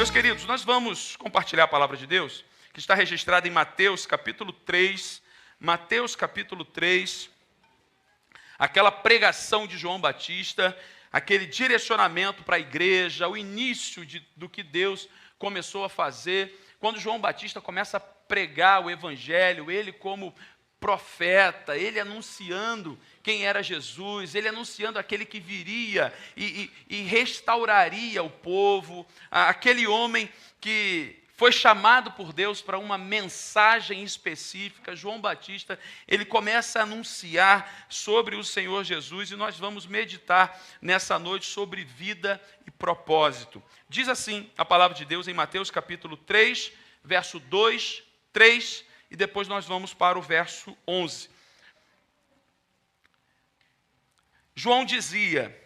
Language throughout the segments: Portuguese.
Meus queridos, nós vamos compartilhar a palavra de Deus, que está registrada em Mateus capítulo 3. Mateus capítulo 3, aquela pregação de João Batista, aquele direcionamento para a igreja, o início do que Deus começou a fazer. Quando João Batista começa a pregar o evangelho, ele como profeta, ele anunciando quem era Jesus, ele anunciando aquele que viria e restauraria o povo, aquele homem que foi chamado por Deus para uma mensagem específica. João Batista, ele começa a anunciar sobre o Senhor Jesus, e nós vamos meditar nessa noite sobre vida e propósito. Diz assim a palavra de Deus em Mateus capítulo 3, verso 2, 3, e depois nós vamos para o verso 11. João dizia: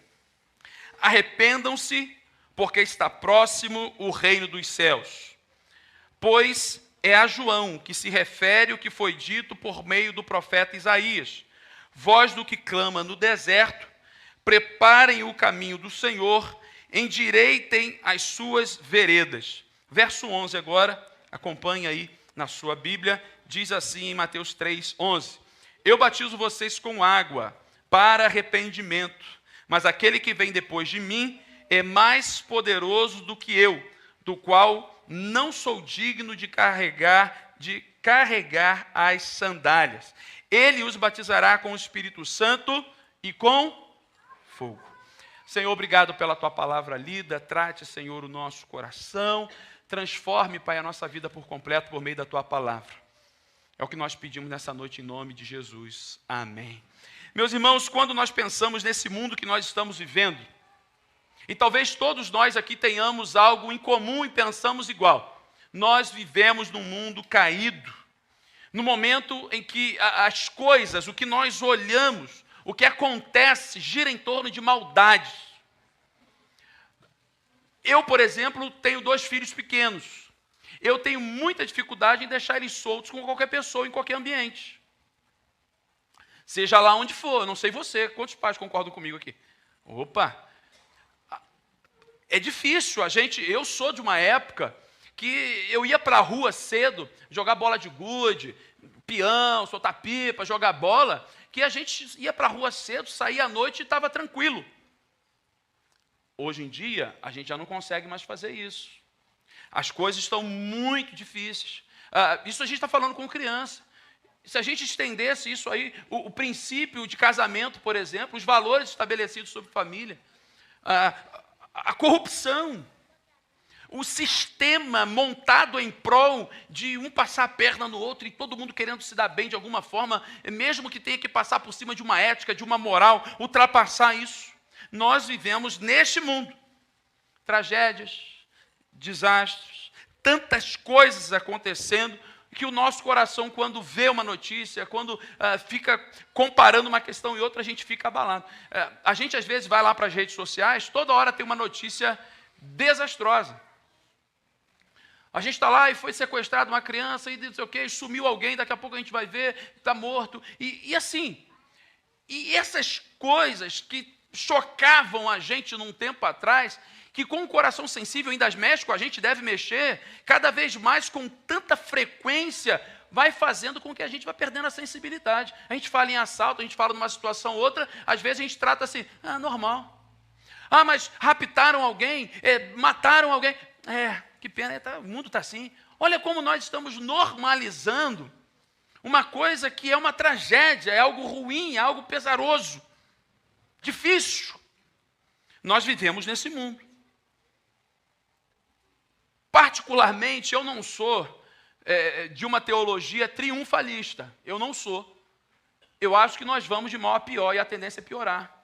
arrependam-se, porque está próximo o reino dos céus. Pois é a João que se refere o que foi dito por meio do profeta Isaías: voz do que clama no deserto, preparem o caminho do Senhor, endireitem as suas veredas. Verso 11 agora, acompanhe aí na sua Bíblia, diz assim em Mateus 3, 11: eu batizo vocês com água para arrependimento, mas aquele que vem depois de mim é mais poderoso do que eu, do qual não sou digno de carregar as sandálias. Ele os batizará com o Espírito Santo e com fogo. Senhor, obrigado pela tua palavra lida. Trate, Senhor, o nosso coração. Transforme, Pai, a nossa vida por completo por meio da tua palavra. É o que nós pedimos nessa noite em nome de Jesus. Amém. Meus irmãos, quando nós pensamos nesse mundo que nós estamos vivendo, e talvez todos nós aqui tenhamos algo em comum e pensamos igual. Nós vivemos num mundo caído, no momento em que as coisas, o que nós olhamos, o que acontece, gira em torno de maldades. Eu, por exemplo, tenho 2 filhos pequenos. Eu tenho muita dificuldade em deixar eles soltos com qualquer pessoa, em qualquer ambiente. Seja lá onde for, eu não sei você, quantos pais concordam comigo aqui? Opa! É difícil, eu sou de uma época que eu ia para a rua cedo, jogar bola de gude, peão, soltar pipa, jogar bola, que a gente ia para a rua cedo, saía à noite e estava tranquilo. Hoje em dia, a gente já não consegue mais fazer isso. As coisas estão muito difíceis. Isso a gente está falando com criança. Se a gente estendesse isso aí, o princípio de casamento, por exemplo, os valores estabelecidos sobre família, a corrupção, o sistema montado em prol de um passar a perna no outro e todo mundo querendo se dar bem de alguma forma, mesmo que tenha que passar por cima de uma ética, de uma moral, ultrapassar isso. Nós vivemos neste mundo tragédias, desastres, tantas coisas acontecendo, que o nosso coração, quando vê uma notícia, quando fica comparando uma questão e outra, a gente fica abalado. A gente, às vezes, vai lá para as redes sociais, toda hora tem uma notícia desastrosa. A gente está lá e foi sequestrada uma criança, e não sei o quê, sumiu alguém, daqui a pouco a gente vai ver, está morto. E assim, e essas coisas que chocavam a gente num tempo atrás, que com o coração sensível ainda mexe com a gente, deve mexer, cada vez mais com tanta frequência, vai fazendo com que a gente vá perdendo a sensibilidade. A gente fala em assalto, a gente fala numa situação ou outra, às vezes a gente trata assim, normal. Mas raptaram alguém, mataram alguém. Que pena, o mundo está assim. Olha como nós estamos normalizando uma coisa que é uma tragédia, é algo ruim, é algo pesaroso, difícil. Nós vivemos nesse mundo. Particularmente, eu não sou de uma teologia triunfalista. Eu não sou. Eu acho que nós vamos de mal a pior e a tendência é piorar.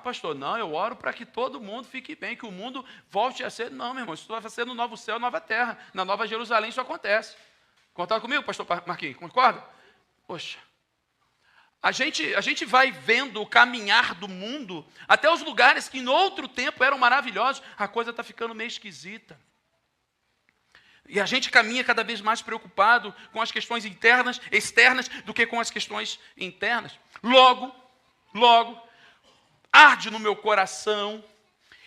Pastor, não, eu oro para que todo mundo fique bem, que o mundo volte a ser. Não, meu irmão, isso vai ser no novo céu, nova terra. Na Nova Jerusalém isso acontece. Concorda comigo, pastor Marquinhos? Concorda? Poxa. A gente vai vendo o caminhar do mundo, até os lugares que em outro tempo eram maravilhosos, a coisa está ficando meio esquisita. E a gente caminha cada vez mais preocupado com as questões externas, do que com as questões internas. Logo, arde no meu coração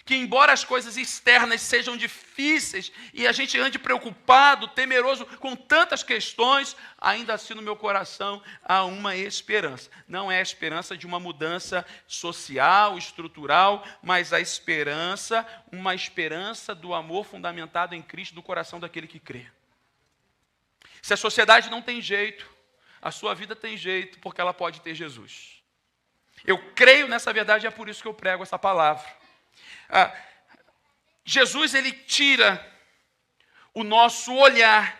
que embora as coisas externas sejam difíceis e a gente ande preocupado, temeroso com tantas questões, ainda assim no meu coração há uma esperança. Não é a esperança de uma mudança social, estrutural, mas a esperança, uma esperança do amor fundamentado em Cristo, do coração daquele que crê. Se a sociedade não tem jeito, a sua vida tem jeito, porque ela pode ter Jesus. Eu creio nessa verdade e é por isso que eu prego essa palavra. Jesus, ele tira o nosso olhar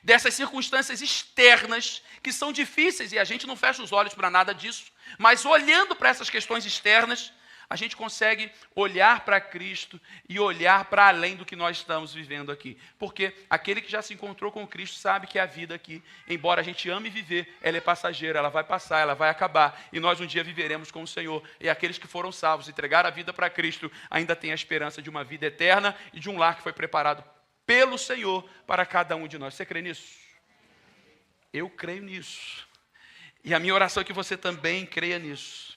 dessas circunstâncias externas que são difíceis e a gente não fecha os olhos para nada disso, mas olhando para essas questões externas, a gente consegue olhar para Cristo e olhar para além do que nós estamos vivendo aqui. Porque aquele que já se encontrou com Cristo sabe que a vida aqui, embora a gente ame viver, ela é passageira, ela vai passar, ela vai acabar. E nós um dia viveremos com o Senhor. E aqueles que foram salvos, entregaram a vida para Cristo, ainda têm a esperança de uma vida eterna e de um lar que foi preparado pelo Senhor para cada um de nós. Você crê nisso? Eu creio nisso. E a minha oração é que você também creia nisso.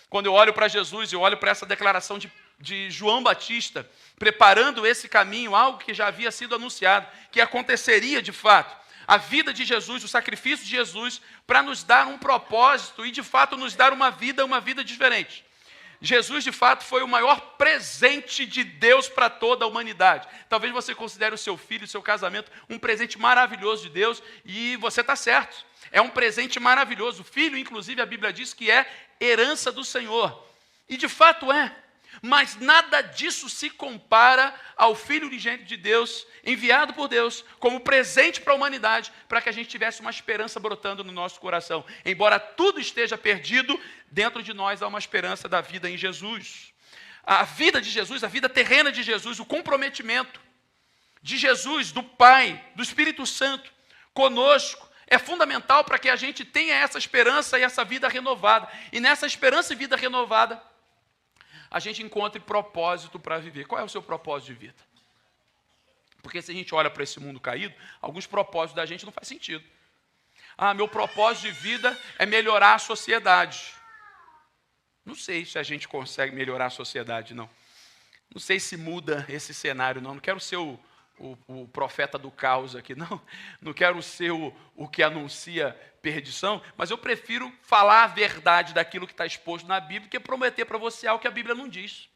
Quando eu olho para Jesus, eu olho para essa declaração de João Batista, preparando esse caminho, algo que já havia sido anunciado, que aconteceria de fato. A vida de Jesus, o sacrifício de Jesus, para nos dar um propósito e de fato nos dar uma vida diferente. Jesus, de fato, foi o maior presente de Deus para toda a humanidade. Talvez você considere o seu filho, o seu casamento, um presente maravilhoso de Deus, e você está certo. É um presente maravilhoso. O filho, inclusive, a Bíblia diz que é herança do Senhor. E de fato é. Mas nada disso se compara ao Filho unigênito de Deus, enviado por Deus, como presente para a humanidade, para que a gente tivesse uma esperança brotando no nosso coração. Embora tudo esteja perdido, dentro de nós há uma esperança da vida em Jesus. A vida de Jesus, a vida terrena de Jesus, o comprometimento de Jesus, do Pai, do Espírito Santo, conosco, é fundamental para que a gente tenha essa esperança e essa vida renovada. E nessa esperança e vida renovada, a gente encontre propósito para viver. Qual é o seu propósito de vida? Porque se a gente olha para esse mundo caído, alguns propósitos da gente não faz sentido. Meu propósito de vida é melhorar a sociedade. Não sei se a gente consegue melhorar a sociedade, não. Não sei se muda esse cenário, não. Não quero ser o profeta do caos aqui, não quero ser o que anuncia perdição, mas eu prefiro falar a verdade daquilo que está exposto na Bíblia que prometer para você algo que a Bíblia não diz.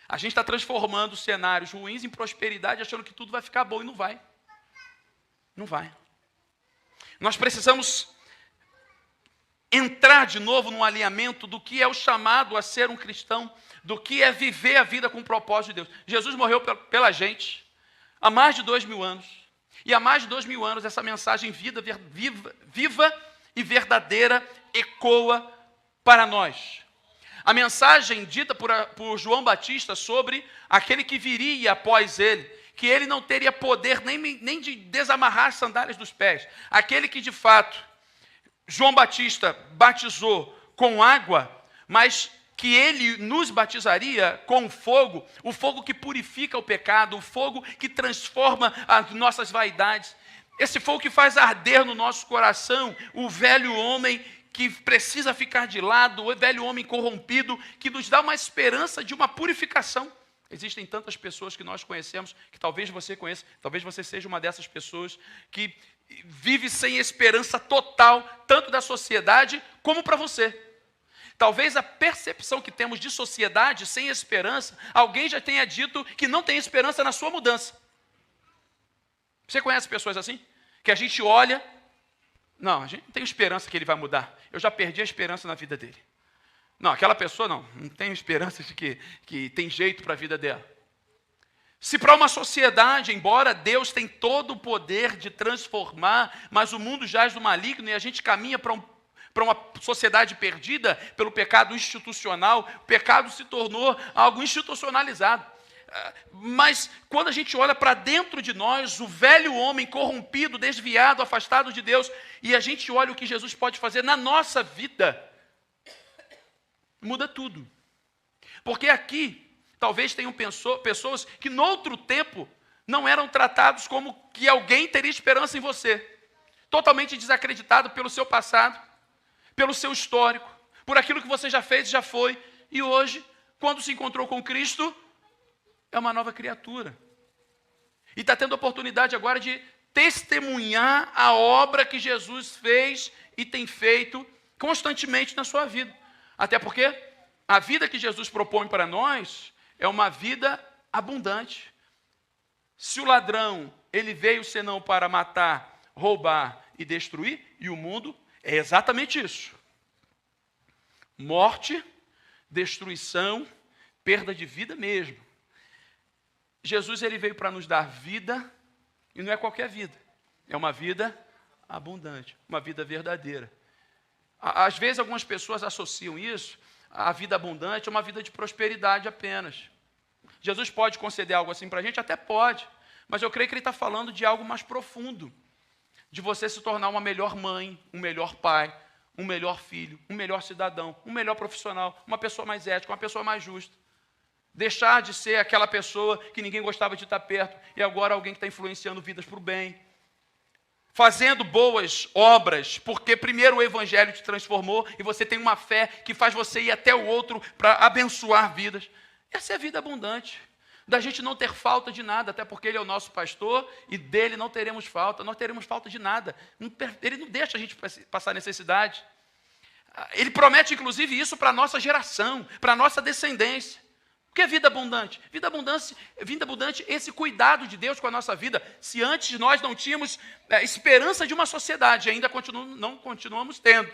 A gente está transformando cenários ruins em prosperidade, achando que tudo vai ficar bom e não vai. Não vai. Nós precisamos entrar de novo no alinhamento do que é o chamado a ser um cristão, do que é viver a vida com o propósito de Deus. Jesus morreu pela gente há mais de 2000 anos. E há mais de 2000 anos essa mensagem viva e verdadeira ecoa para nós. A mensagem dita por João Batista sobre aquele que viria após ele, que ele não teria poder nem de desamarrar as sandálias dos pés. Aquele que de fato João Batista batizou com água, mas que ele nos batizaria com fogo, o fogo que purifica o pecado, o fogo que transforma as nossas vaidades, esse fogo que faz arder no nosso coração o velho homem que precisa ficar de lado, o velho homem corrompido, que nos dá uma esperança de uma purificação. Existem tantas pessoas que nós conhecemos, que talvez você conheça, talvez você seja uma dessas pessoas, que vive sem esperança total, tanto da sociedade como para você. Talvez a percepção que temos de sociedade sem esperança, alguém já tenha dito que não tem esperança na sua mudança. Você conhece pessoas assim? Que a gente olha, não, a gente não tem esperança que ele vai mudar. Eu já perdi a esperança na vida dele. Não, aquela pessoa não tenho esperança de que tem jeito para a vida dela. Se para uma sociedade, embora Deus tem todo o poder de transformar, mas o mundo jaz do maligno e a gente caminha para uma sociedade perdida pelo pecado institucional, o pecado se tornou algo institucionalizado. Mas quando a gente olha para dentro de nós, o velho homem corrompido, desviado, afastado de Deus, e a gente olha o que Jesus pode fazer na nossa vida, muda tudo. Porque aqui, talvez tenham pessoas que no outro tempo não eram tratados como que alguém teria esperança em você. Totalmente desacreditado pelo seu passado, pelo seu histórico, por aquilo que você já fez e já foi. E hoje quando se encontrou com Cristo, é uma nova criatura. E está tendo a oportunidade agora de testemunhar a obra que Jesus fez e tem feito constantemente na sua vida. Até porque a vida que Jesus propõe para nós é uma vida abundante. Se o ladrão, ele veio senão para matar, roubar e destruir, e o mundo é exatamente isso. Morte, destruição, perda de vida mesmo. Jesus, ele veio para nos dar vida, e não é qualquer vida. É uma vida abundante, uma vida verdadeira. Às vezes, algumas pessoas associam isso, a vida abundante, a uma vida de prosperidade apenas. Jesus pode conceder algo assim para a gente? Até pode. Mas eu creio que ele está falando de algo mais profundo. De você se tornar uma melhor mãe, um melhor pai, um melhor filho, um melhor cidadão, um melhor profissional, uma pessoa mais ética, uma pessoa mais justa. Deixar de ser aquela pessoa que ninguém gostava de estar perto e agora alguém que está influenciando vidas para o bem. Fazendo boas obras, porque primeiro o Evangelho te transformou e você tem uma fé que faz você ir até o outro para abençoar vidas. Essa é a vida abundante. Da gente não ter falta de nada, até porque Ele é o nosso pastor e dele não teremos falta. Nós teremos falta de nada. Ele não deixa a gente passar necessidade. Ele promete, inclusive, isso para a nossa geração, para a nossa descendência. O que é vida abundante? Vida abundante, esse cuidado de Deus com a nossa vida. Se antes nós não tínhamos esperança de uma sociedade, ainda não continuamos tendo.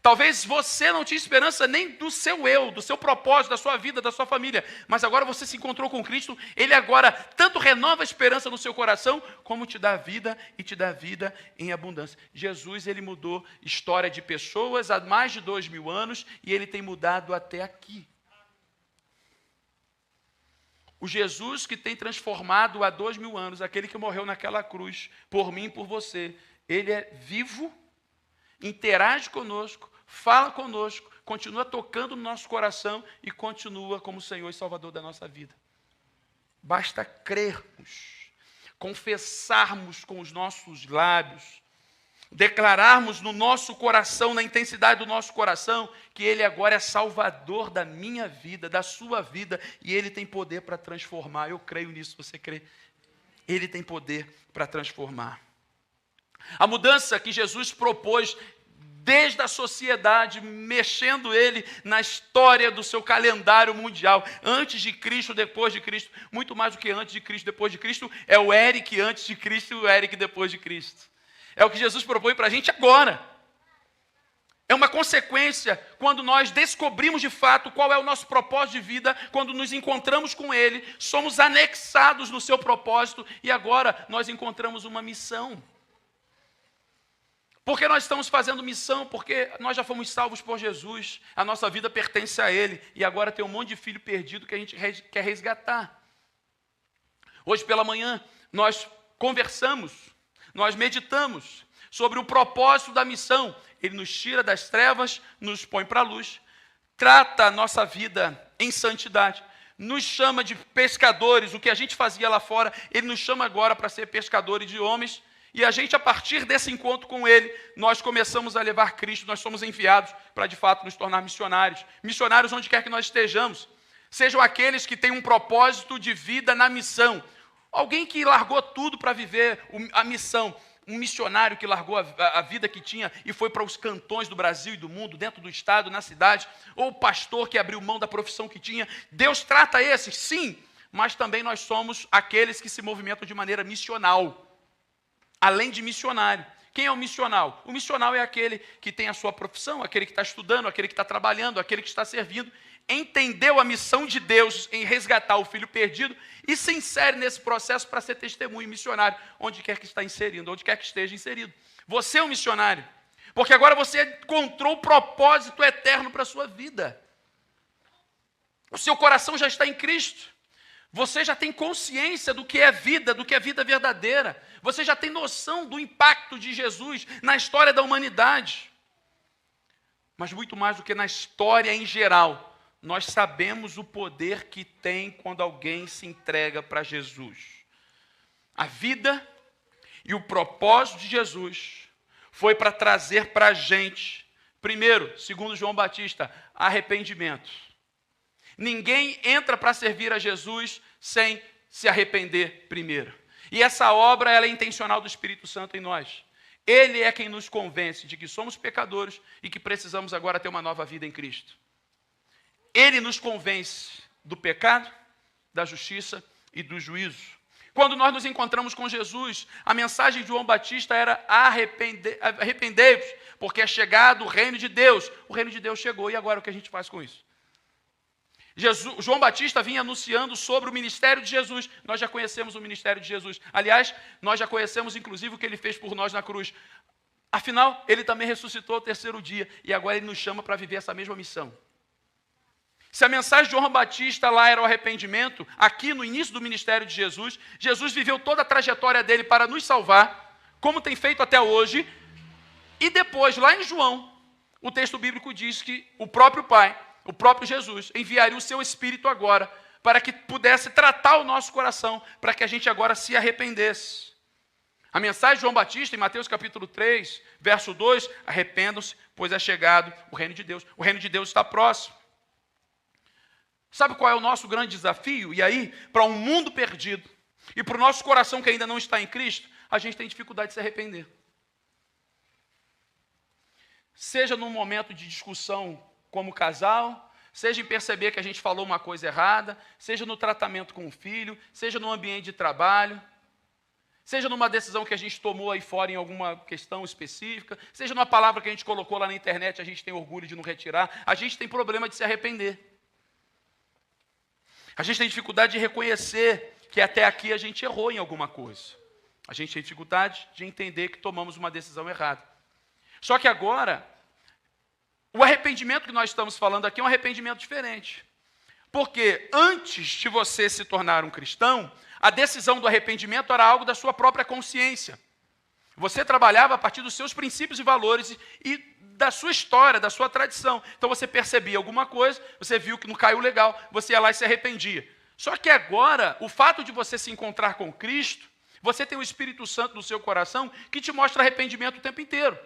Talvez você não tinha esperança nem do seu eu, do seu propósito, da sua vida, da sua família. Mas agora você se encontrou com Cristo. Ele agora tanto renova a esperança no seu coração, como te dá vida e te dá vida em abundância. Jesus, ele mudou história de pessoas há mais de 2000 anos e ele tem mudado até aqui. O Jesus que tem transformado há 2000 anos, aquele que morreu naquela cruz, por mim e por você, ele é vivo, interage conosco, fala conosco, continua tocando no nosso coração e continua como Senhor e Salvador da nossa vida. Basta crermos, confessarmos com os nossos lábios, declararmos no nosso coração, na intensidade do nosso coração, que Ele agora é Salvador da minha vida, da sua vida, e Ele tem poder para transformar. Eu creio nisso, você crê? Ele tem poder para transformar. A mudança que Jesus propôs desde a sociedade, mexendo ele na história do seu calendário mundial, antes de Cristo, depois de Cristo, muito mais do que antes de Cristo, depois de Cristo, é o Eric antes de Cristo e o Eric depois de Cristo. É o que Jesus propõe para a gente agora. É uma consequência quando nós descobrimos de fato qual é o nosso propósito de vida, quando nos encontramos com Ele, somos anexados no seu propósito e agora nós encontramos uma missão. Porque nós estamos fazendo missão, porque nós já fomos salvos por Jesus, a nossa vida pertence a Ele e agora tem um monte de filho perdido que a gente quer resgatar. Hoje pela manhã nós conversamos, nós meditamos sobre o propósito da missão. Ele nos tira das trevas, nos põe para a luz, trata a nossa vida em santidade, nos chama de pescadores. O que a gente fazia lá fora, Ele nos chama agora para ser pescadores de homens. E a gente, a partir desse encontro com Ele, nós começamos a levar Cristo, nós somos enviados para, de fato, nos tornar missionários. Missionários onde quer que nós estejamos. Sejam aqueles que têm um propósito de vida na missão. Alguém que largou tudo para viver a missão. Um missionário que largou a vida que tinha e foi para os cantões do Brasil e do mundo, dentro do estado, na cidade. Ou o pastor que abriu mão da profissão que tinha. Deus trata esses, sim, mas também nós somos aqueles que se movimentam de maneira missional. Além de missionário. Quem é o missional? O missional é aquele que tem a sua profissão, aquele que está estudando, aquele que está trabalhando, aquele que está servindo, entendeu a missão de Deus em resgatar o filho perdido e se insere nesse processo para ser testemunho missionário, onde quer que está inserindo, onde quer que esteja inserido. Você é um missionário, porque agora você encontrou o propósito eterno para a sua vida. O seu coração já está em Cristo. Você já tem consciência do que é vida verdadeira. Você já tem noção do impacto de Jesus na história da humanidade. Mas muito mais do que na história em geral, nós sabemos o poder que tem quando alguém se entrega para Jesus. A vida e o propósito de Jesus foi para trazer para a gente, primeiro, segundo João Batista, arrependimento. Ninguém entra para servir a Jesus sem se arrepender primeiro. E essa obra ela é intencional do Espírito Santo em nós. Ele é quem nos convence de que somos pecadores e que precisamos agora ter uma nova vida em Cristo. Ele nos convence do pecado, da justiça e do juízo. Quando nós nos encontramos com Jesus, a mensagem de João Batista era arrependei-vos, porque é chegado o reino de Deus. O reino de Deus chegou, e agora o que a gente faz com isso? João Batista vinha anunciando sobre o ministério de Jesus. Nós já conhecemos o ministério de Jesus. Aliás, nós já conhecemos inclusive o que ele fez por nós na cruz. Afinal, ele também ressuscitou ao terceiro dia, e agora ele nos chama para viver essa mesma missão. Se a mensagem de João Batista lá era o arrependimento, aqui no início do ministério de Jesus, Jesus viveu toda a trajetória dele para nos salvar, como tem feito até hoje, e depois, lá em João, o texto bíblico diz que o próprio Pai, o próprio Jesus, enviaria o seu Espírito agora, para que pudesse tratar o nosso coração, para que a gente agora se arrependesse. A mensagem de João Batista, em Mateus capítulo 3, verso 2, arrependam-se, pois é chegado o reino de Deus. O reino de Deus está próximo. Sabe qual é o nosso grande desafio? E aí, para um mundo perdido, e para o nosso coração que ainda não está em Cristo, a gente tem dificuldade de se arrepender. Seja num momento de discussão como casal, seja em perceber que a gente falou uma coisa errada, seja no tratamento com o filho, seja no ambiente de trabalho, seja numa decisão que a gente tomou aí fora em alguma questão específica, seja numa palavra que a gente colocou lá na internet, a gente tem orgulho de não retirar, a gente tem problema de se arrepender. A gente tem dificuldade de reconhecer que até aqui a gente errou em alguma coisa. A gente tem dificuldade de entender que tomamos uma decisão errada. Só que agora, o arrependimento que nós estamos falando aqui é um arrependimento diferente. Porque antes de você se tornar um cristão, a decisão do arrependimento era algo da sua própria consciência. Você trabalhava a partir dos seus princípios e valores e da sua história, da sua tradição. Então você percebia alguma coisa, você viu que não caiu legal, você ia lá e se arrependia. Só que agora, o fato de você se encontrar com Cristo, você tem o Espírito Santo no seu coração que te mostra arrependimento o tempo inteiro,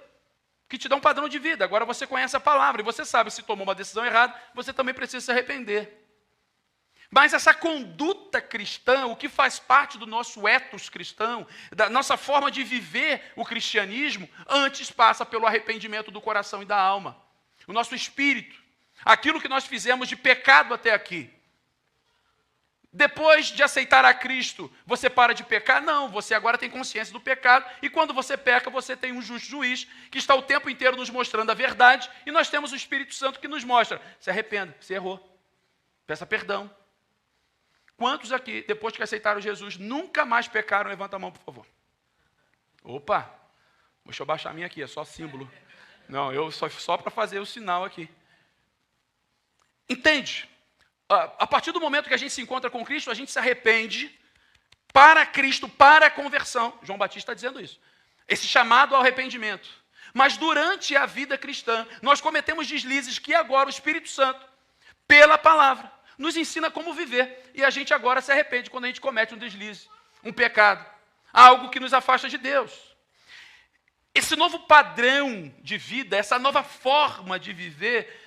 que te dá um padrão de vida. Agora você conhece a palavra e você sabe, se tomou uma decisão errada, você também precisa se arrepender. Mas essa conduta cristã, o que faz parte do nosso ethos cristão, da nossa forma de viver o cristianismo, antes passa pelo arrependimento do coração e da alma. O nosso espírito, aquilo que nós fizemos de pecado até aqui. Depois de aceitar a Cristo, você para de pecar? Não, você agora tem consciência do pecado, e quando você peca, você tem um justo juiz, que está o tempo inteiro nos mostrando a verdade, e nós temos o Espírito Santo que nos mostra, se arrependa, você errou, peça perdão. Quantos aqui, depois que aceitaram Jesus, nunca mais pecaram? Levanta a mão, por favor. Opa, deixa eu baixar a minha aqui, é só símbolo. Não, eu só para fazer o sinal aqui. Entende? A partir do momento que a gente se encontra com Cristo, a gente se arrepende para Cristo, para a conversão. João Batista está dizendo isso. Esse chamado ao arrependimento. Mas durante a vida cristã, nós cometemos deslizes que agora o Espírito Santo, pela palavra, nos ensina como viver, e a gente agora se arrepende quando a gente comete um deslize, um pecado, algo que nos afasta de Deus. Esse novo padrão de vida, essa nova forma de viver,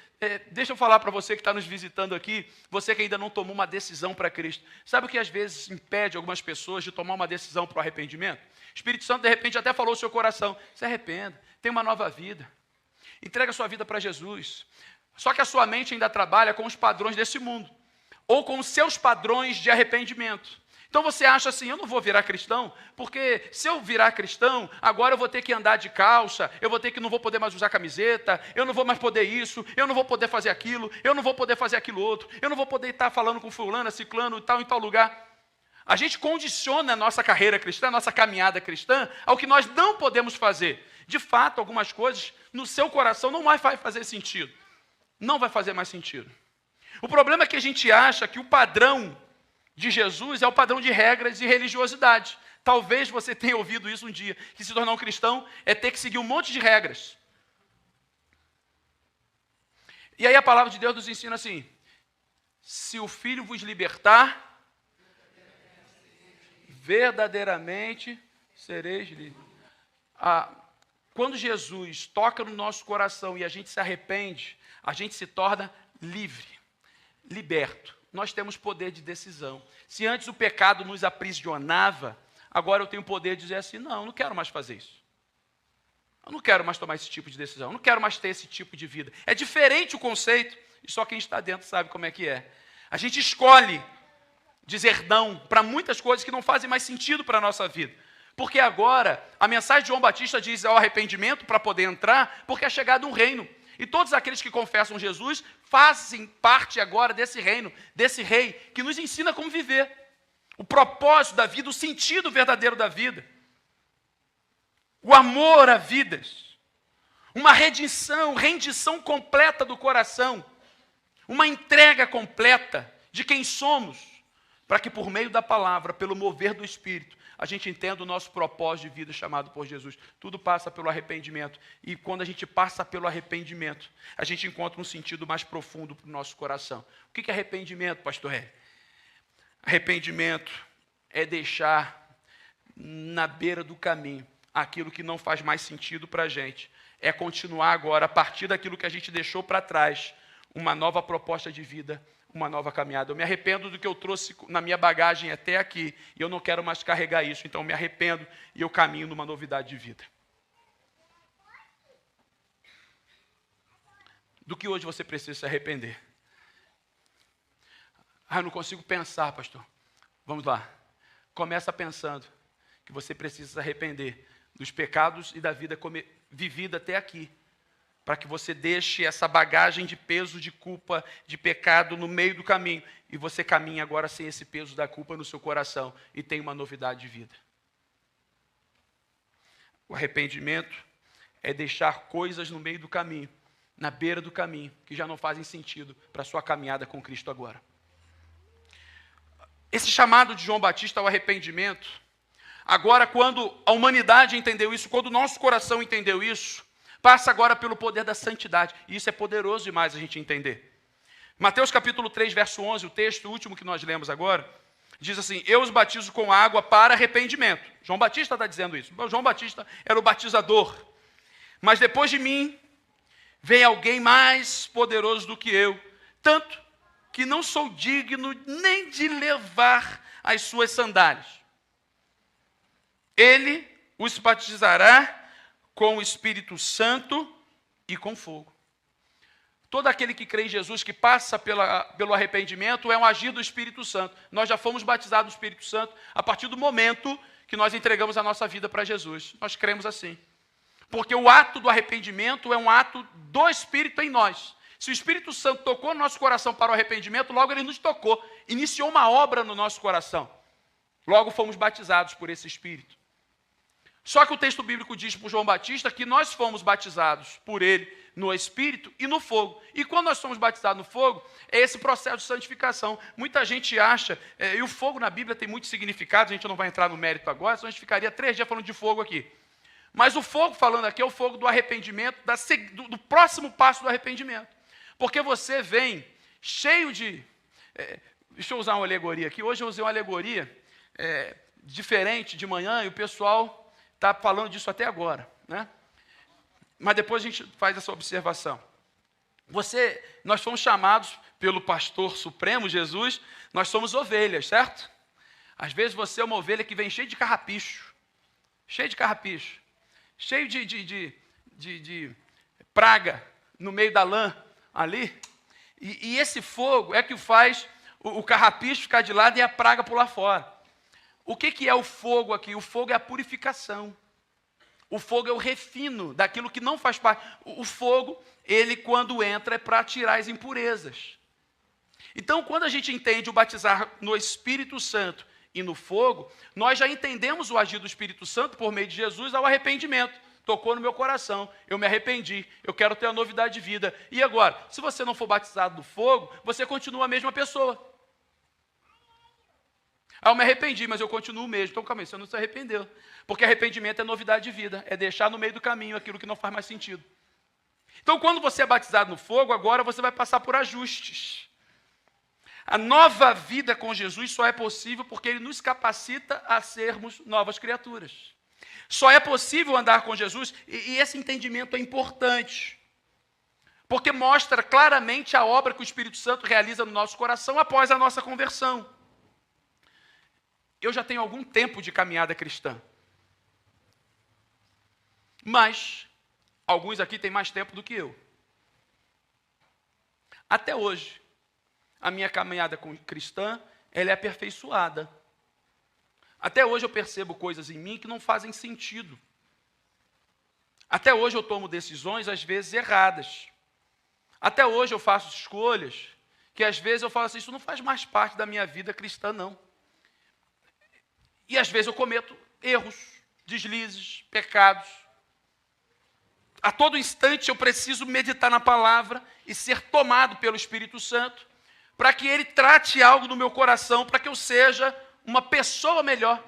deixa eu falar para você que está nos visitando aqui, você que ainda não tomou uma decisão para Cristo, sabe o que às vezes impede algumas pessoas de tomar uma decisão para o arrependimento? O Espírito Santo de repente até falou ao seu coração, se arrependa, tem uma nova vida, entrega a sua vida para Jesus. Só que a sua mente ainda trabalha com os padrões desse mundo, ou com os seus padrões de arrependimento. Então você acha assim, eu não vou virar cristão, porque se eu virar cristão, agora eu vou ter que andar de calça, não vou poder mais usar camiseta, eu não vou mais poder isso, eu não vou poder fazer aquilo, eu não vou poder fazer aquilo outro, eu não vou poder estar falando com fulano, ciclano, tal, em tal lugar. A gente condiciona a nossa carreira cristã, a nossa caminhada cristã, ao que nós não podemos fazer. De fato, algumas coisas no seu coração não vai fazer sentido. Não vai fazer mais sentido. O problema é que a gente acha que o padrão de Jesus é o padrão de regras e religiosidade. Talvez você tenha ouvido isso um dia, que se tornar um cristão é ter que seguir um monte de regras. E aí a palavra de Deus nos ensina assim, se o Filho vos libertar, verdadeiramente sereis livres. Quando Jesus toca no nosso coração e a gente se arrepende, a gente se torna livre. liberto. Nós temos poder de decisão. Se antes o pecado nos aprisionava, agora eu tenho o poder de dizer assim, não, eu não quero mais fazer isso. Eu não quero mais tomar esse tipo de decisão, eu não quero mais ter esse tipo de vida. É diferente o conceito, e só quem está dentro sabe como é que é. A gente escolhe dizer não para muitas coisas que não fazem mais sentido para a nossa vida. Porque agora, a mensagem de João Batista diz ao arrependimento para poder entrar, porque é chegado um reino. E todos aqueles que confessam Jesus fazem parte agora desse reino, desse rei, que nos ensina como viver. O propósito da vida, o sentido verdadeiro da vida. O amor a vidas. Uma rendição completa do coração. Uma entrega completa de quem somos, para que por meio da palavra, pelo mover do Espírito, a gente entenda o nosso propósito de vida chamado por Jesus. Tudo passa pelo arrependimento. E quando a gente passa pelo arrependimento, a gente encontra um sentido mais profundo para o nosso coração. O que é arrependimento, pastor Hélio? Arrependimento é deixar na beira do caminho aquilo que não faz mais sentido para a gente. É continuar agora, a partir daquilo que a gente deixou para trás, uma nova proposta de vida, uma nova caminhada. Eu me arrependo do que eu trouxe na minha bagagem até aqui, e eu não quero mais carregar isso, então eu me arrependo e eu caminho numa novidade de vida. Do que hoje você precisa se arrepender? Eu não consigo pensar, pastor. Vamos lá. Começa pensando que você precisa se arrepender dos pecados e da vida vivida até aqui, para que você deixe essa bagagem de peso, de culpa, de pecado no meio do caminho, e você caminhe agora sem esse peso da culpa no seu coração, e tem uma novidade de vida. O arrependimento é deixar coisas no meio do caminho, na beira do caminho, que já não fazem sentido para a sua caminhada com Cristo agora. Esse chamado de João Batista ao arrependimento, agora quando a humanidade entendeu isso, quando o nosso coração entendeu isso, passa agora pelo poder da santidade. E isso é poderoso demais a gente entender. Mateus capítulo 3, verso 11, o texto último que nós lemos agora, diz assim, eu os batizo com água para arrependimento. João Batista está dizendo isso. João Batista era o batizador. Mas depois de mim, vem alguém mais poderoso do que eu, tanto que não sou digno nem de levar as suas sandálias. Ele os batizará com o Espírito Santo e com fogo. Todo aquele que crê em Jesus, que passa pelo arrependimento, é um agir do Espírito Santo. Nós já fomos batizados no Espírito Santo a partir do momento que nós entregamos a nossa vida para Jesus. Nós cremos assim. Porque o ato do arrependimento é um ato do Espírito em nós. Se o Espírito Santo tocou no nosso coração para o arrependimento, logo ele nos tocou, iniciou uma obra no nosso coração. Logo fomos batizados por esse Espírito. Só que o texto bíblico diz para o João Batista que nós fomos batizados por ele no Espírito e no fogo. E quando nós somos batizados no fogo, é esse processo de santificação. Muita gente acha, e o fogo na Bíblia tem muitos significados, a gente não vai entrar no mérito agora, senão a gente ficaria 3 dias falando de fogo aqui. Mas o fogo falando aqui é o fogo do arrependimento, do próximo passo do arrependimento. Porque você vem cheio de... deixa eu usar uma alegoria aqui. Hoje eu usei uma alegoria diferente de manhã e o pessoal está falando disso até agora, né? Mas depois a gente faz essa observação. Nós fomos chamados pelo pastor supremo, Jesus, nós somos ovelhas, certo? Às vezes você é uma ovelha que vem cheia de carrapicho, cheio de praga no meio da lã ali, e esse fogo é que faz o carrapicho ficar de lado e a praga pular fora. O que é o fogo aqui? O fogo é a purificação. O fogo é o refino daquilo que não faz parte. O fogo, ele quando entra é para tirar as impurezas. Então, quando a gente entende o batizar no Espírito Santo e no fogo, nós já entendemos o agir do Espírito Santo por meio de Jesus ao arrependimento. Tocou no meu coração, eu me arrependi, eu quero ter a novidade de vida. E agora, se você não for batizado no fogo, você continua a mesma pessoa. Eu me arrependi, mas eu continuo o mesmo. Então, calma aí, você não se arrependeu. Porque arrependimento é novidade de vida, é deixar no meio do caminho aquilo que não faz mais sentido. Então, quando você é batizado no fogo, agora você vai passar por ajustes. A nova vida com Jesus só é possível porque Ele nos capacita a sermos novas criaturas. Só é possível andar com Jesus, e esse entendimento é importante. Porque mostra claramente a obra que o Espírito Santo realiza no nosso coração após a nossa conversão. Eu já tenho algum tempo de caminhada cristã. Mas alguns aqui têm mais tempo do que eu. Até hoje, a minha caminhada cristã, ela é aperfeiçoada. Até hoje eu percebo coisas em mim que não fazem sentido. Até hoje eu tomo decisões, às vezes, erradas. Até hoje eu faço escolhas que, às vezes, eu falo assim, isso não faz mais parte da minha vida cristã, não. E, às vezes, eu cometo erros, deslizes, pecados. A todo instante eu preciso meditar na palavra e ser tomado pelo Espírito Santo para que Ele trate algo no meu coração, para que eu seja uma pessoa melhor.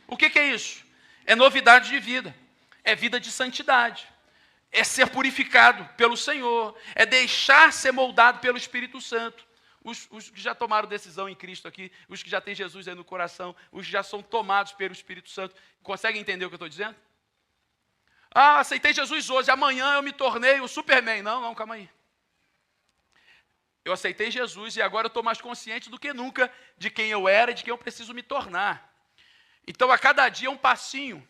O que é isso? É novidade de vida, é vida de santidade, é ser purificado pelo Senhor, é deixar ser moldado pelo Espírito Santo. Os que já tomaram decisão em Cristo aqui, os que já têm Jesus aí no coração, os que já são tomados pelo Espírito Santo, conseguem entender o que eu estou dizendo? Ah, aceitei Jesus hoje, amanhã eu me tornei o Superman. Não, calma aí. Eu aceitei Jesus e agora eu estou mais consciente do que nunca de quem eu era e de quem eu preciso me tornar. Então, a cada dia um passinho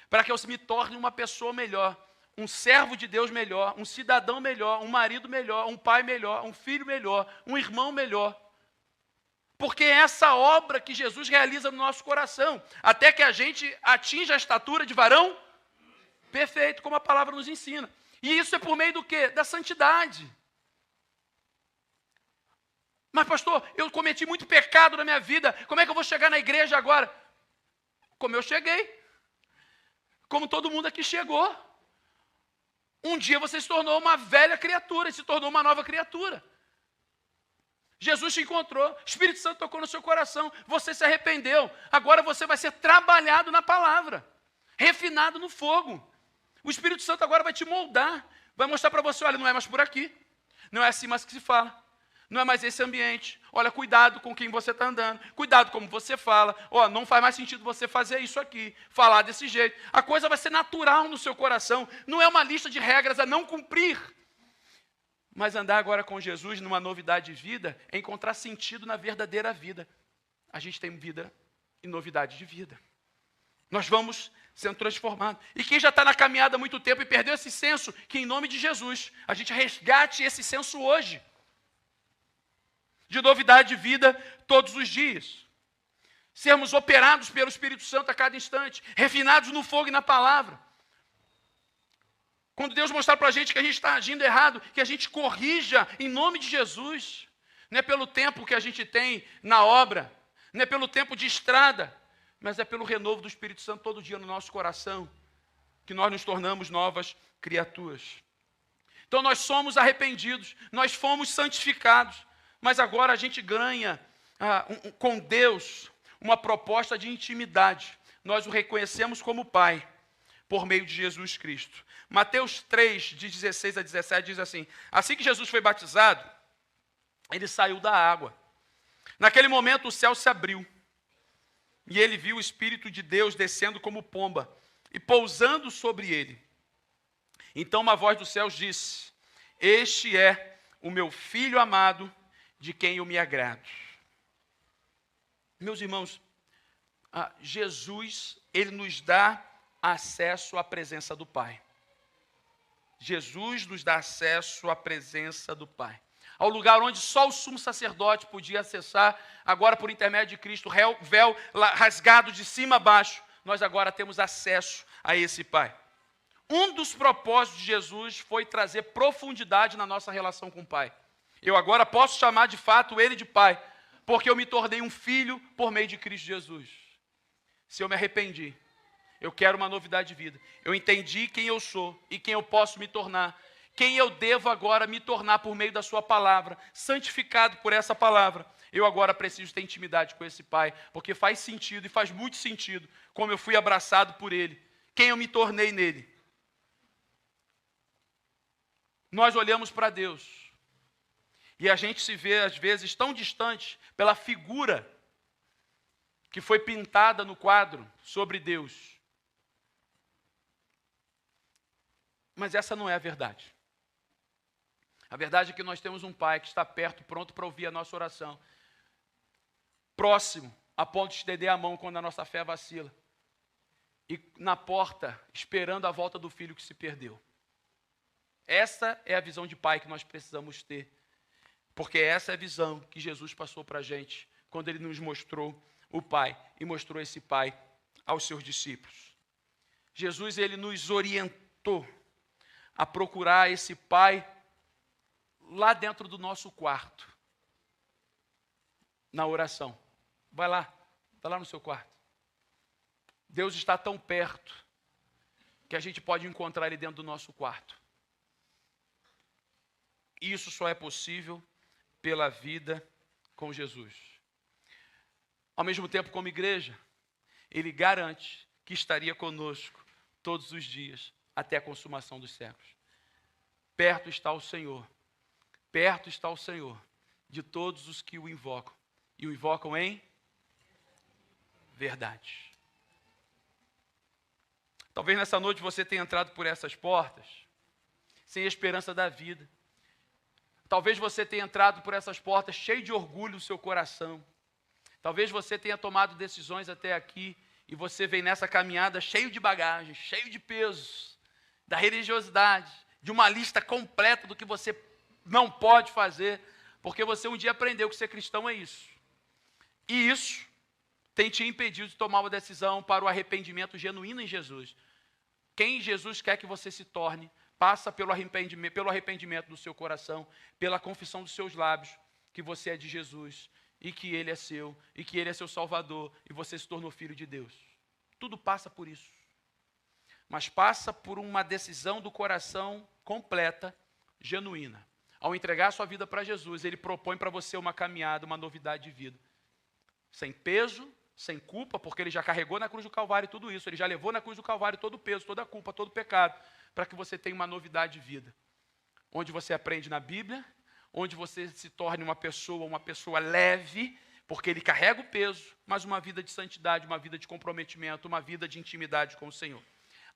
para que eu me torne uma pessoa melhor, um servo de Deus melhor, um cidadão melhor, um marido melhor, um pai melhor, um filho melhor, um irmão melhor. Porque é essa obra que Jesus realiza no nosso coração, até que a gente atinja a estatura de varão perfeito, como a palavra nos ensina. E isso é por meio do quê? Da santidade. Mas, pastor, eu cometi muito pecado na minha vida, como é que eu vou chegar na igreja agora? Como eu cheguei. Como todo mundo aqui chegou. Um dia você se tornou uma velha criatura, se tornou uma nova criatura. Jesus te encontrou, o Espírito Santo tocou no seu coração, você se arrependeu, agora você vai ser trabalhado na palavra, refinado no fogo. O Espírito Santo agora vai te moldar, vai mostrar para você, olha, não é mais por aqui, não é assim mais que se fala, não é mais esse ambiente, olha, cuidado com quem você está andando, cuidado como você fala, não faz mais sentido você fazer isso aqui, falar desse jeito. A coisa vai ser natural no seu coração, não é uma lista de regras a não cumprir. Mas andar agora com Jesus numa novidade de vida é encontrar sentido na verdadeira vida. A gente tem vida e novidade de vida. Nós vamos sendo transformados. E quem já está na caminhada há muito tempo e perdeu esse senso, que em nome de Jesus, a gente resgate esse senso hoje. De novidade de vida todos os dias. Sermos operados pelo Espírito Santo a cada instante, refinados no fogo e na palavra. Quando Deus mostrar para a gente que a gente está agindo errado, que a gente corrija em nome de Jesus. Não é pelo tempo que a gente tem na obra, não é pelo tempo de estrada, mas é pelo renovo do Espírito Santo todo dia no nosso coração, que nós nos tornamos novas criaturas. Então nós somos arrependidos, nós fomos santificados, mas agora a gente ganha com Deus uma proposta de intimidade. Nós o reconhecemos como Pai, por meio de Jesus Cristo. Mateus 3, de 16 a 17, diz assim, assim que Jesus foi batizado, ele saiu da água. Naquele momento o céu se abriu, e ele viu o Espírito de Deus descendo como pomba, e pousando sobre ele. Então uma voz dos céus disse, este é o meu Filho amado, de quem eu me agrado. Meus irmãos, Jesus, ele nos dá acesso à presença do Pai. Jesus nos dá acesso à presença do Pai. Ao lugar onde só o sumo sacerdote podia acessar, agora por intermédio de Cristo, véu rasgado de cima a baixo, nós agora temos acesso a esse Pai. Um dos propósitos de Jesus foi trazer profundidade na nossa relação com o Pai. Eu agora posso chamar de fato Ele de Pai, porque eu me tornei um filho por meio de Cristo Jesus. Se eu me arrependi, eu quero uma novidade de vida. Eu entendi quem eu sou e quem eu posso me tornar. Quem eu devo agora me tornar por meio da sua palavra, santificado por essa palavra. Eu agora preciso ter intimidade com esse Pai, porque faz sentido e faz muito sentido como eu fui abraçado por Ele, quem eu me tornei nele. Nós olhamos para Deus e a gente se vê às vezes tão distante pela figura que foi pintada no quadro sobre Deus. Mas essa não é a verdade. A verdade é que nós temos um Pai que está perto, pronto para ouvir a nossa oração. Próximo, a ponto de estender a mão quando a nossa fé vacila. E na porta, esperando a volta do filho que se perdeu. Essa é a visão de Pai que nós precisamos ter. Porque essa é a visão que Jesus passou para a gente, quando Ele nos mostrou o Pai, e mostrou esse Pai aos seus discípulos. Jesus, Ele nos orientou a procurar esse Pai lá dentro do nosso quarto, na oração. Vai lá no seu quarto. Deus está tão perto que a gente pode encontrar Ele dentro do nosso quarto. Isso só é possível pela vida com Jesus. Ao mesmo tempo, como igreja, Ele garante que estaria conosco todos os dias, até a consumação dos séculos. Perto está o Senhor de todos os que o invocam, e o invocam em verdade. Talvez nessa noite você tenha entrado por essas portas sem a esperança da vida. Talvez você tenha entrado por essas portas cheio de orgulho no seu coração. Talvez você tenha tomado decisões até aqui e você vem nessa caminhada cheio de bagagem, cheio de pesos, da religiosidade, de uma lista completa do que você não pode fazer, porque você um dia aprendeu que ser cristão é isso. E isso tem te impedido de tomar uma decisão para o arrependimento genuíno em Jesus. Quem Jesus quer que você se torne, passa pelo arrependimento do seu coração, pela confissão dos seus lábios, que você é de Jesus, e que Ele é seu, e que Ele é seu Salvador, e você se tornou filho de Deus. Tudo passa por isso. Mas passa por uma decisão do coração completa, genuína. Ao entregar sua vida para Jesus, Ele propõe para você uma caminhada, uma novidade de vida. Sem peso, sem culpa, porque Ele já carregou na cruz do Calvário tudo isso. Ele já levou na cruz do Calvário todo o peso, toda a culpa, todo o pecado, para que você tenha uma novidade de vida. Onde você aprende na Bíblia, onde você se torne uma pessoa leve, porque Ele carrega o peso, mas uma vida de santidade, uma vida de comprometimento, uma vida de intimidade com o Senhor.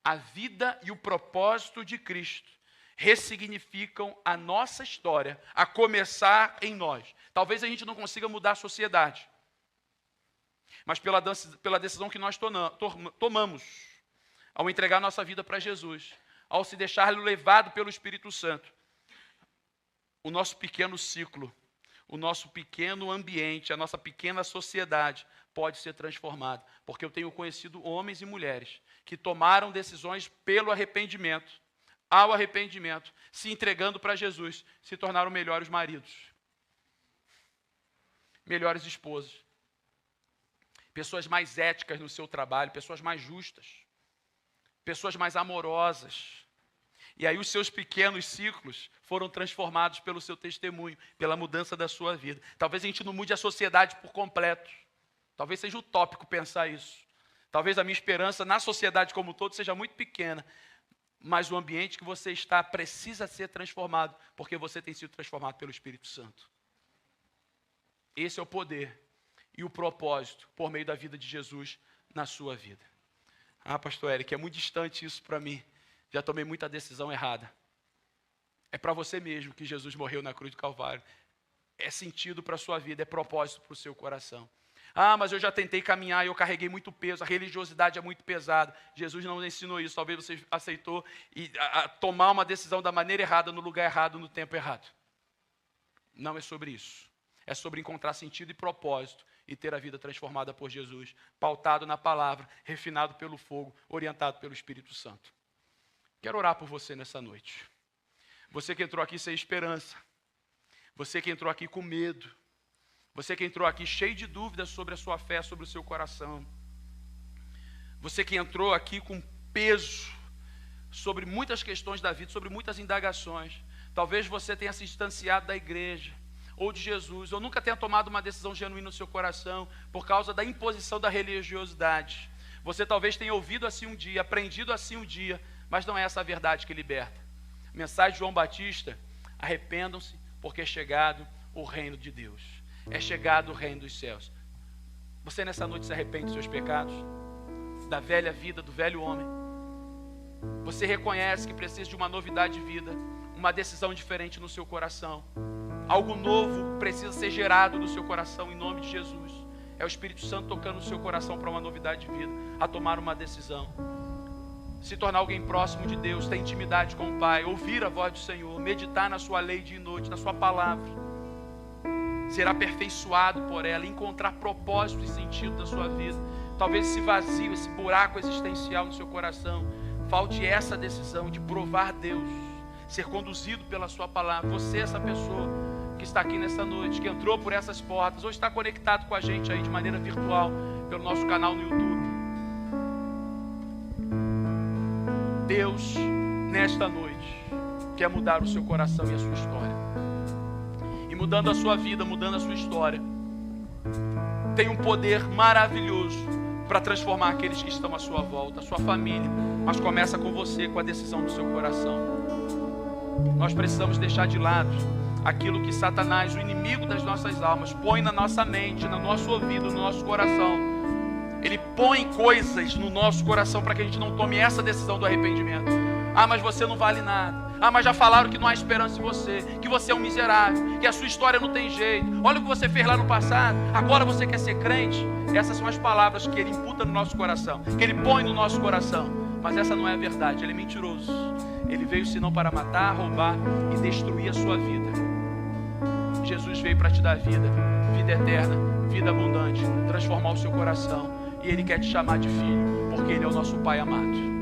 A vida e o propósito de Cristo ressignificam a nossa história, a começar em nós. Talvez a gente não consiga mudar a sociedade, mas pela decisão que nós tomamos, ao entregar nossa vida para Jesus, ao se deixar levado pelo Espírito Santo, o nosso pequeno ciclo, o nosso pequeno ambiente, a nossa pequena sociedade pode ser transformado, porque eu tenho conhecido homens e mulheres que tomaram decisões pelo arrependimento, ao arrependimento, se entregando para Jesus, se tornaram melhores maridos, melhores esposas, pessoas mais éticas no seu trabalho, pessoas mais justas, pessoas mais amorosas. E aí os seus pequenos ciclos foram transformados pelo seu testemunho, pela mudança da sua vida. Talvez a gente não mude a sociedade por completo. Talvez seja utópico pensar isso. Talvez a minha esperança na sociedade como um todo seja muito pequena. Mas o ambiente que você está precisa ser transformado, porque você tem sido transformado pelo Espírito Santo. Esse é o poder e o propósito por meio da vida de Jesus na sua vida. Ah, pastor Eric, é muito distante isso para mim. Já tomei muita decisão errada. É para você mesmo que Jesus morreu na cruz do Calvário. É sentido para a sua vida, é propósito para o seu coração. Ah, mas eu já tentei caminhar e eu carreguei muito peso, a religiosidade é muito pesada. Jesus não ensinou isso, talvez você aceitou a tomar uma decisão da maneira errada, no lugar errado, no tempo errado. Não é sobre isso. É sobre encontrar sentido e propósito e ter a vida transformada por Jesus, pautado na palavra, refinado pelo fogo, orientado pelo Espírito Santo. Quero orar por você nessa noite. Você que entrou aqui sem esperança, você que entrou aqui com medo, você que entrou aqui cheio de dúvidas sobre a sua fé, sobre o seu coração, você que entrou aqui com peso sobre muitas questões da vida, sobre muitas indagações, talvez você tenha se distanciado da igreja, ou de Jesus, ou nunca tenha tomado uma decisão genuína no seu coração, por causa da imposição da religiosidade. Você talvez tenha ouvido assim um dia, aprendido assim um dia, mas não é essa a verdade que liberta. Mensagem de João Batista: arrependam-se, porque é chegado o reino de Deus. É chegado o reino dos céus. Você nessa noite se arrepende dos seus pecados, da velha vida, do velho homem. Você reconhece que precisa de uma novidade de vida, uma decisão diferente no seu coração. Algo novo precisa ser gerado no seu coração, em nome de Jesus. É o Espírito Santo tocando no seu coração para uma novidade de vida, a tomar uma decisão. Se tornar alguém próximo de Deus, ter intimidade com o Pai, ouvir a voz do Senhor, meditar na sua lei dia e noite, na sua palavra. Ser aperfeiçoado por ela, encontrar propósito e sentido da sua vida. Talvez esse vazio, esse buraco existencial no seu coração, falte essa decisão de provar Deus, ser conduzido pela sua palavra. Você, essa pessoa que está aqui nessa noite, que entrou por essas portas, ou está conectado com a gente aí de maneira virtual, pelo nosso canal no YouTube. Deus, nesta noite, quer mudar o seu coração e a sua história. E mudando a sua vida, mudando a sua história, tem um poder maravilhoso para transformar aqueles que estão à sua volta, a sua família. Mas começa com você, com a decisão do seu coração. Nós precisamos deixar de lado aquilo que Satanás, o inimigo das nossas almas, põe na nossa mente, no nosso ouvido, no nosso coração. Ele põe coisas no nosso coração para que a gente não tome essa decisão do arrependimento. Ah, mas você não vale nada. Ah, mas já falaram que não há esperança em você, que você é um miserável, que a sua história não tem jeito. Olha o que você fez lá no passado, agora você quer ser crente. Essas são as palavras que ele imputa no nosso coração, que ele põe no nosso coração. Mas essa não é a verdade, ele é mentiroso. Ele veio senão para matar, roubar e destruir a sua vida. Jesus veio para te dar vida, vida eterna, vida abundante, transformar o seu coração. E Ele quer te chamar de filho, porque Ele é o nosso Pai amado.